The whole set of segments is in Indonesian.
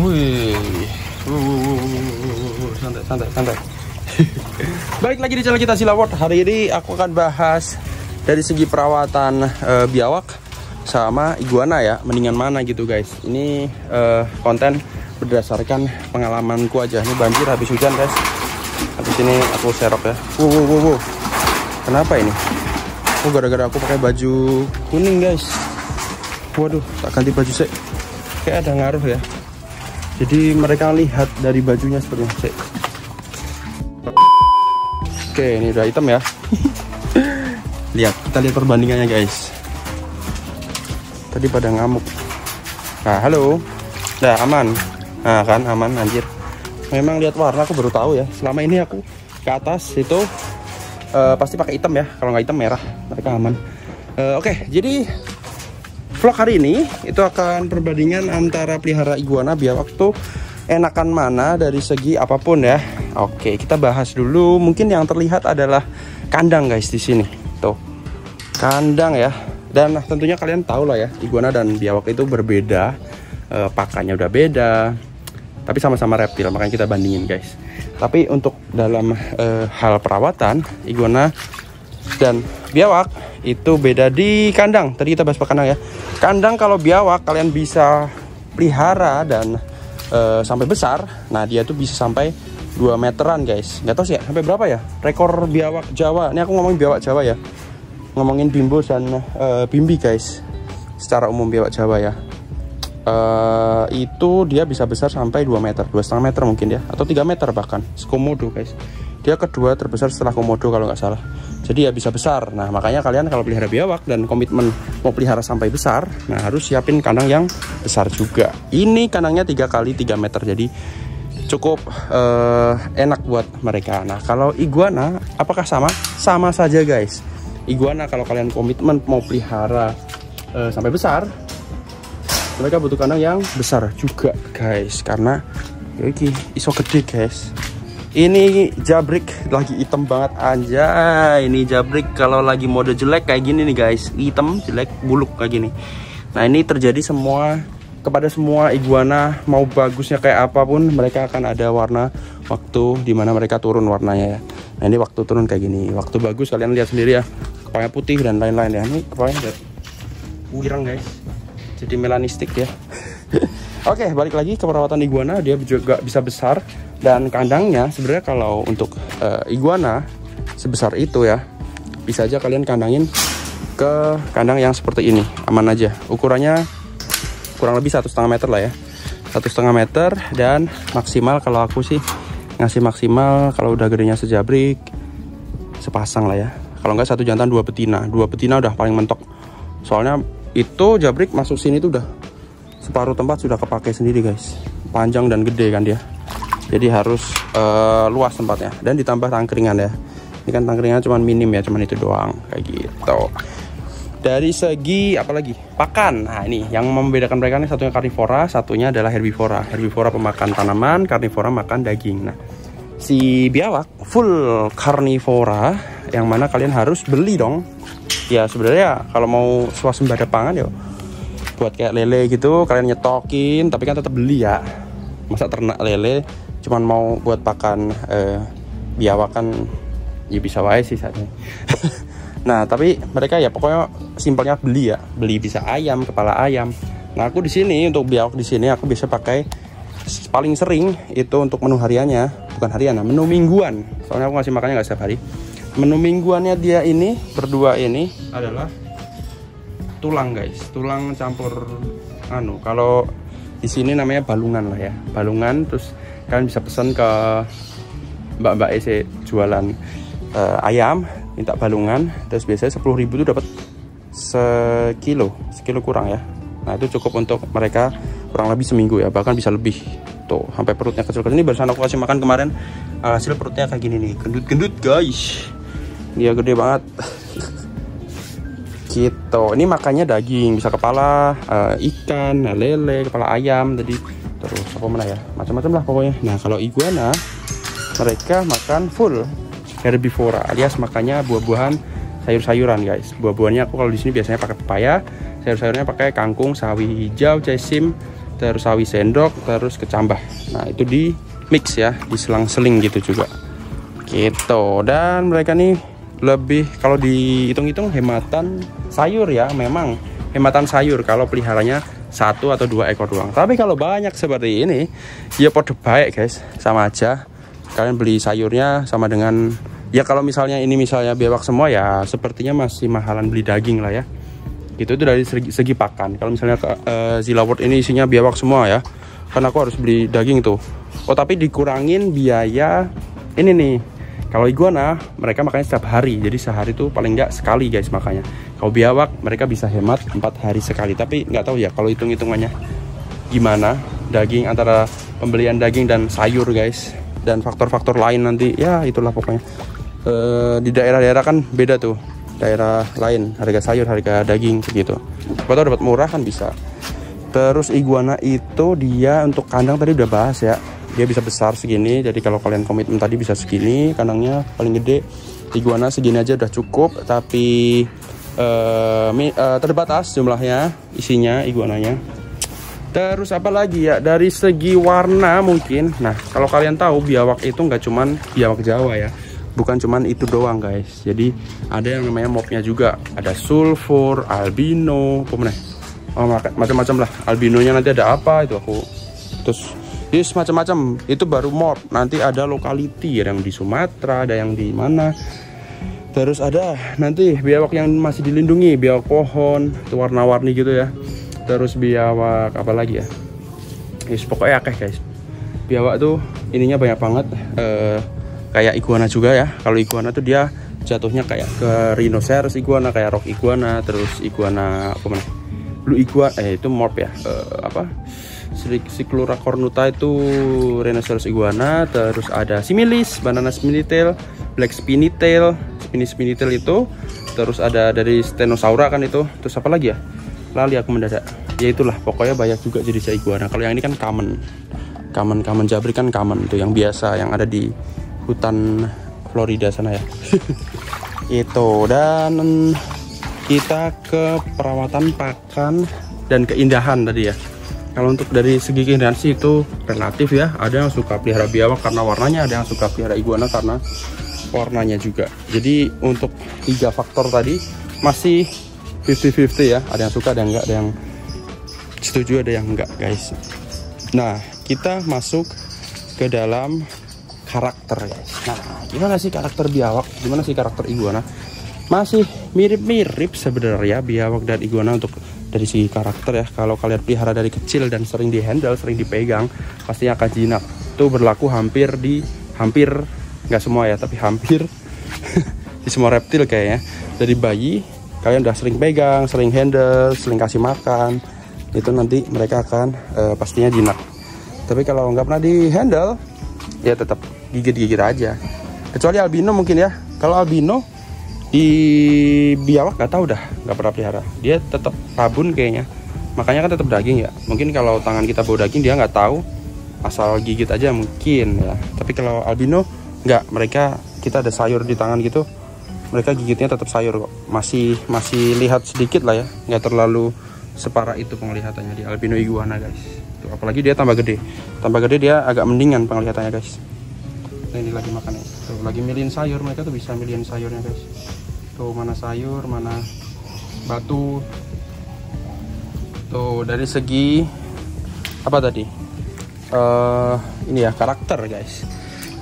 Wih, santai. Balik lagi di channel kita Silaward. Hari ini aku akan bahas dari segi perawatan biawak sama iguana ya. Mendingan mana gitu guys. Ini konten berdasarkan pengalamanku aja. Ini banjir habis hujan guys. Habis ini aku serok ya. Kenapa ini? Oh, gara-gara aku pakai baju kuning guys. Waduh, tak ganti baju sih. Kayak ada ngaruh ya. Jadi mereka lihat dari bajunya seperti ini. Oke, ini udah hitam ya. Kita lihat perbandingannya guys. Tadi pada ngamuk. Nah, halo. Nah, aman. Nah, kan aman anjir. Memang lihat warna aku baru tahu ya. Selama ini aku ke atas itu pasti pakai hitam ya. Kalau nggak hitam merah, mereka aman. Oke, jadi vlog hari ini itu akan perbandingan antara pelihara iguana biawak tuh enakan mana dari segi apapun ya. Oke, kita bahas dulu. Mungkin yang terlihat adalah kandang guys di sini. Tuh. Kandang ya. Dan tentunya kalian tahu lah ya, iguana dan biawak itu berbeda. Pakannya udah beda. Tapi sama-sama reptil, makanya kita bandingin guys. Tapi untuk dalam hal perawatan, iguana dan biawak itu beda di kandang. Tadi kita bahas kandang ya. Kandang kalau biawak kalian bisa pelihara dan sampai besar. Nah, dia tuh bisa sampai 2 meteran guys. Nggak tahu sih ya, sampai berapa ya rekor biawak Jawa. Ini aku ngomongin biawak Jawa ya. Ngomongin bimbo dan bimbi guys. Secara umum biawak Jawa ya. Itu dia bisa besar sampai 2 meter, 2,5 meter mungkin ya, atau 3 meter bahkan. Komodo guys. Dia kedua terbesar setelah komodo kalau nggak salah. Jadi ya bisa besar. Nah, makanya kalian kalau pelihara biawak dan komitmen mau pelihara sampai besar, nah harus siapin kandang yang besar juga. Ini kandangnya 3 kali 3 meter, jadi cukup enak buat mereka. Nah, kalau iguana apakah sama? Sama saja guys. Iguana kalau kalian komitmen mau pelihara sampai besar, mereka butuh kandang yang besar juga guys, karena ini iso gede guys. Ini jabrik lagi hitam banget anjay. Ini jabrik kalau lagi mode jelek kayak gini nih guys, hitam jelek buluk kayak gini. Nah, ini terjadi kepada semua iguana, mau bagusnya kayak apapun mereka akan ada warna waktu dimana mereka turun warnanya ya. Nah, ini waktu turun kayak gini. Waktu bagus kalian lihat sendiri ya, kepalanya putih dan lain-lain ya. Ini kepalanya udah wirang guys, jadi melanistik ya. Oke, balik lagi ke perawatan iguana. Dia juga bisa besar. Dan kandangnya sebenarnya kalau untuk iguana sebesar itu ya, bisa aja kalian kandangin ke kandang yang seperti ini, aman aja. Ukurannya kurang lebih 1,5 meter lah ya, 1,5 meter. Dan maksimal kalau aku sih ngasih maksimal kalau udah gedenya sejabrik sepasang lah ya. Kalau nggak 1 jantan 2 betina. 2 betina udah paling mentok. Soalnya itu jabrik masuk sini tuh udah separuh tempat sudah kepake sendiri guys. Panjang dan gede kan dia. Jadi harus luas tempatnya dan ditambah tangkringan ya. Ini kan tangkringan cuma minim ya, cuman itu doang kayak gitu. Dari segi apalagi pakan. Nah, ini yang membedakan mereka nih, satunya karnivora, satunya adalah herbivora. Herbivora pemakan tanaman, karnivora makan daging. Nah, si biawak full karnivora, yang mana kalian harus beli dong. Ya sebenarnya kalau mau swasembada pangan ya buat kayak lele gitu kalian nyetokin, tapi kan tetap beli ya. Masa ternak lele cuman mau buat pakan biawak kan ya bisa wae sih saatnya. Nah, tapi mereka ya pokoknya simpelnya beli ya. Beli bisa ayam, kepala ayam. Nah, aku di sini untuk biawak di sini aku bisa pakai paling sering itu untuk menu hariannya, bukan harian, menu mingguan. Soalnya aku ngasih makannya nggak setiap hari. Menu mingguannya dia ini berdua ini adalah tulang guys, tulang campur kalau di sini namanya balungan lah ya, balungan. Terus kalian bisa pesan ke mbak-mbak EC jualan ayam, minta balungan. Terus biasanya 10.000 itu dapat sekilo kurang ya. Nah, itu cukup untuk mereka kurang lebih seminggu ya, bahkan bisa lebih. Tuh, sampai perutnya kecil-kecil. Ini barusan aku kasih makan kemarin, hasil perutnya kayak gini nih, gendut-gendut guys. Dia gede banget. Gitu. Ini makannya daging, bisa kepala ikan, lele, kepala ayam tadi. Terus apa mana ya? Macam-macam lah pokoknya. Nah, kalau iguana mereka makan full herbivora, alias makannya buah-buahan, sayur-sayuran guys. Buah-buahnya aku kalau di sini biasanya pakai pepaya, sayur-sayurnya pakai kangkung, sawi hijau, jasim, terus sawi sendok, terus kecambah. Nah itu di mix ya, diselang-seling gitu juga gitu. Dan mereka nih lebih, kalau dihitung-hitung hematan sayur ya, memang hematan sayur kalau peliharanya 1 atau 2 ekor doang. Tapi kalau banyak seperti ini ya podo baik guys, sama aja. Kalian beli sayurnya sama dengan, ya kalau misalnya ini misalnya biawak semua ya sepertinya masih mahalan beli daging lah ya. Itu dari segi pakan. Kalau misalnya Zilla World ini isinya biawak semua ya, kan aku harus beli daging tuh. Oh tapi dikurangin biaya ini nih. Kalau iguana mereka makannya setiap hari, jadi sehari tuh paling nggak sekali guys makanya. Kalau biawak mereka bisa hemat 4 hari sekali. Tapi nggak tahu ya kalau hitung-hitungannya gimana daging, antara pembelian daging dan sayur guys, dan faktor-faktor lain nanti ya itulah pokoknya. Di daerah-daerah kan beda tuh, daerah lain harga sayur, harga daging gitu. Siapa tahu dapat murah kan bisa. Terus iguana itu dia untuk kandang tadi udah bahas ya, dia bisa besar segini. Jadi kalau kalian komitmen tadi bisa segini kandangnya paling gede. Iguana segini aja udah cukup, tapi terbatas jumlahnya isinya iguananya. Terus apa lagi ya, dari segi warna mungkin. Nah kalau kalian tahu biawak itu nggak cuman biawak Jawa ya, bukan cuman itu doang guys. Jadi ada yang namanya mobnya juga, ada sulfur, albino, macam-macam lah. Albinonya nanti ada apa itu aku terus yes, macam-macam. Itu baru mob. Nanti ada locality, ada yang di Sumatera, ada yang di mana. Terus ada nanti biawak yang masih dilindungi, biawak pohon, itu warna-warni gitu ya. Terus biawak apa lagi ya? Yes, pokoknya akeh guys. Biawak tuh ininya banyak banget. Kayak iguana juga ya. Kalau iguana tuh dia jatuhnya kayak ke rhinoceros iguana, kayak rock iguana, terus iguana apa mana? Blue iguana, itu morph ya. Cyclura cornuta itu rhinoceros iguana. Terus ada similis, banana spinitail, black spinitail, spinitail itu. Terus ada dari stenosaura kan itu. Terus apa lagi ya? Lali aku mendadak. Ya itulah pokoknya banyak juga jenis iguana. Kalau yang ini kan common jabrik kan common tuh, yang biasa yang ada di hutan Florida sana ya. Itu. Dan kita ke perawatan pakan dan keindahan tadi ya. Kalau untuk dari segi keindahan sih itu relatif ya. Ada yang suka pelihara biawak karena warnanya, ada yang suka pelihara iguana karena warnanya juga. Jadi untuk 3 faktor tadi masih 50-50 ya. Ada yang suka, ada yang enggak, ada yang setuju, ada yang enggak guys. Nah kita masuk ke dalam karakter guys. Nah gimana sih karakter biawak, gimana sih karakter iguana? Masih mirip-mirip sebenarnya biawak dan iguana untuk dari segi karakter ya. Kalau kalian pelihara dari kecil dan sering dihandle, sering dipegang, pasti akan jinak. Itu berlaku hampir nggak semua ya, tapi hampir di semua reptil kayaknya. Dari bayi kalian udah sering pegang, sering handle, sering kasih makan, itu nanti mereka akan pastinya jinak. Tapi kalau nggak pernah di handle ya tetap gigit-gigit aja. Kecuali albino mungkin ya. Kalau albino di biawak nggak tahu dah, nggak pernah pelihara. Dia tetap rabun kayaknya, makanya kan tetap daging ya. Mungkin kalau tangan kita bau daging dia nggak tahu, asal gigit aja mungkin ya. Tapi kalau albino nggak, mereka kita ada sayur di tangan gitu, mereka gigitnya tetap sayur kok. Masih lihat sedikit lah ya, nggak terlalu separah itu penglihatannya di albino iguana guys. Tuh, apalagi dia tambah gede dia agak mendingan penglihatannya guys. Nah, ini lagi makan ya. Tuh, lagi milihin sayur, mereka tuh bisa milihin sayurnya guys. Tuh mana sayur, mana batu. Tuh dari segi apa tadi? Ini ya karakter guys.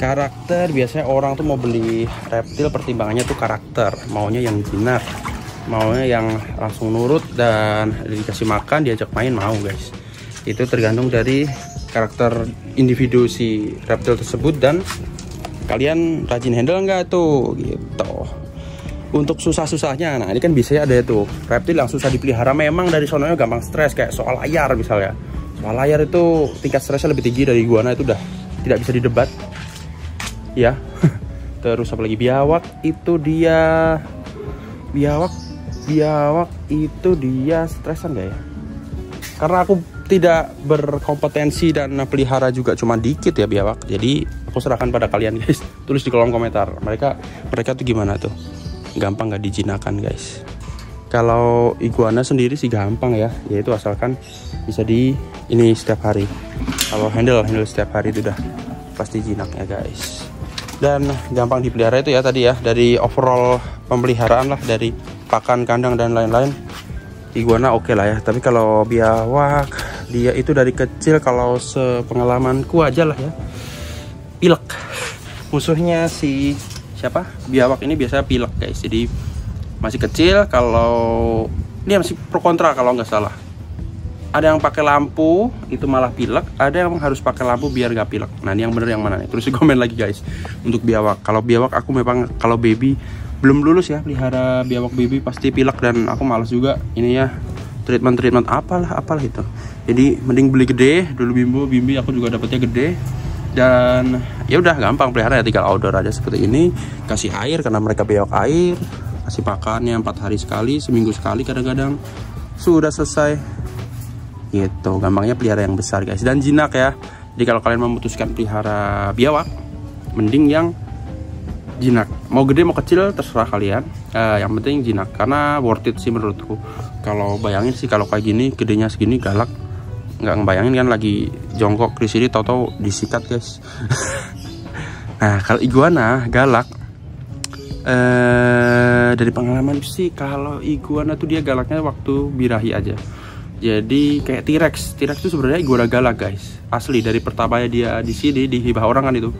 Karakter biasanya orang tuh mau beli reptil pertimbangannya tuh karakter, maunya yang jinak, maunya yang langsung nurut dan dikasih makan, diajak main mau guys. Itu tergantung dari karakter individu si reptil tersebut dan kalian rajin handle nggak tuh gitu. Untuk susah-susahnya, nah ini kan biasanya ada tuh reptil yang susah dipelihara, memang dari sononya gampang stres, kayak soal layar misalnya. Soal layar itu tingkat stresnya lebih tinggi dari iguana, itu udah tidak bisa didebat ya. Terus apalagi biawak itu dia biawak itu dia stresan gak ya? Karena aku tidak berkompetensi dan pelihara juga cuma dikit ya biawak, jadi aku serahkan pada kalian guys. Tulis di kolom komentar mereka tuh gimana tuh, gampang nggak dijinakan guys. Kalau iguana sendiri sih gampang ya, yaitu asalkan bisa ini setiap hari. Kalau handle setiap hari itu udah pasti jinak ya guys. Dan gampang dipelihara itu ya tadi ya, dari overall pemeliharaan lah, dari pakan, kandang dan lain-lain. Iguana oke lah ya. Tapi kalau biawak, dia itu dari kecil, kalau sepengalamanku aja lah ya, pilek. Musuhnya si siapa? Biawak ini biasanya pilek guys. Jadi masih kecil, kalau dia masih pro kontra kalau nggak salah. Ada yang pakai lampu itu malah pilek, ada yang harus pakai lampu biar nggak pilek. Nah ini yang bener yang mana nih? Terus di komen lagi guys. Untuk biawak, kalau biawak aku memang kalau baby belum lulus ya, pelihara biawak baby pasti pilek, dan aku malas juga ini ya, treatment apalah itu. Jadi mending beli gede dulu, bimbi aku juga dapetnya gede. Dan ya udah gampang pelihara ya, tinggal outdoor aja seperti ini, kasih air karena mereka biawak air, kasih makannya 4 hari sekali, seminggu sekali kadang-kadang, sudah selesai gitu. Gampangnya pelihara yang besar guys, dan jinak ya. Jadi kalau kalian memutuskan pelihara biawak, mending yang jinak, mau gede mau kecil terserah kalian, yang penting jinak, karena worth it sih menurutku. Kalau bayangin sih kalau kayak gini gedenya segini galak, nggak ngebayangin kan lagi jongkok di sini tahu-tahu disikat guys. Nah kalau iguana galak, dari pengalaman sih kalau iguana tuh dia galaknya waktu birahi aja. Jadi kayak T-Rex itu sebenarnya iguana galak guys, asli. Dari pertamanya dia di sini di hibah orang kan, itu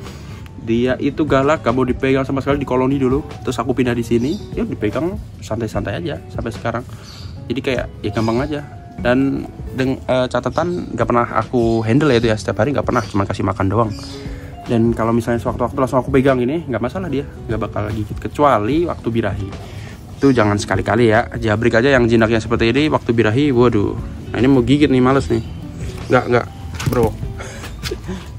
dia itu galak, gak mau dipegang sama sekali di koloni dulu. Terus aku pindah di sini, ya dipegang santai-santai aja sampai sekarang. Jadi kayak ya gampang aja. Dan catatan gak pernah aku handle ya itu ya, setiap hari gak pernah, cuma kasih makan doang. Dan kalau misalnya sewaktu-waktu langsung aku pegang ini, nggak masalah, dia nggak bakal gigit, kecuali waktu birahi. Itu jangan sekali-kali ya, jabrik aja yang jinaknya seperti ini waktu birahi, waduh. Nah ini mau gigit nih, males nih. Nggak bro.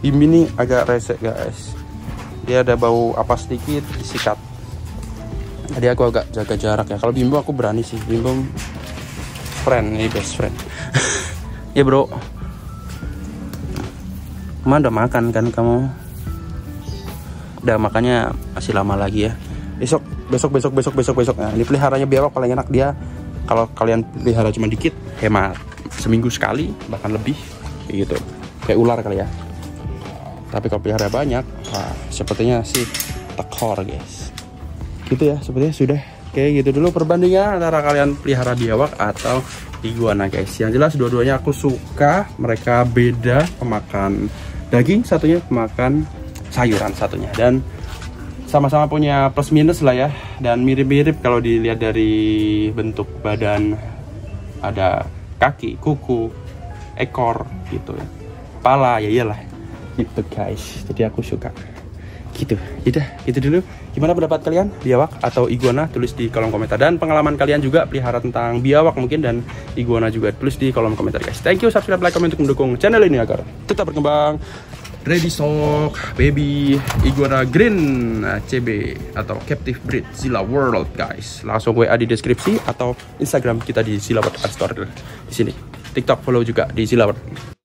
Bimbi nih agak resek guys. Dia ada bau apa sedikit, disikat. Jadi aku agak jaga jarak ya. Kalau Bimbo aku berani sih, Bimbo friend, ini best friend. Ya bro. Kemana udah makan kan kamu? Udah makannya masih lama lagi ya. Besok. Nah, ini peliharanya biawak paling enak dia. Kalau kalian pelihara cuma dikit, hemat. Seminggu sekali, bahkan lebih, kayak gitu. Kayak ular kali ya. Tapi kalau pelihara banyak, wah, sepertinya sih tekor guys. Gitu ya, sepertinya sudah. Kayak gitu dulu perbandingan antara kalian pelihara biawak atau iguana guys. Yang jelas dua-duanya aku suka. Mereka beda, pemakan daging satunya, pemakan sayuran satunya, dan sama-sama punya plus minus lah ya, dan mirip-mirip kalau dilihat dari bentuk badan. Ada kaki, kuku, ekor gitu ya, kepala, ya iyalah gitu guys. Jadi aku suka gitu. Udah gitu dulu. Gimana pendapat kalian, biawak atau iguana? Tulis di kolom komentar, dan pengalaman kalian juga pelihara tentang biawak mungkin dan iguana juga tulis di kolom komentar guys. Thank you, subscribe, like, comment untuk mendukung channel ini agar tetap berkembang. Ready stock baby iguana green CB atau captive breed Zilla World guys. Langsung WA di deskripsi atau Instagram kita di Zilla World Store di sini. TikTok follow juga di Zilla World.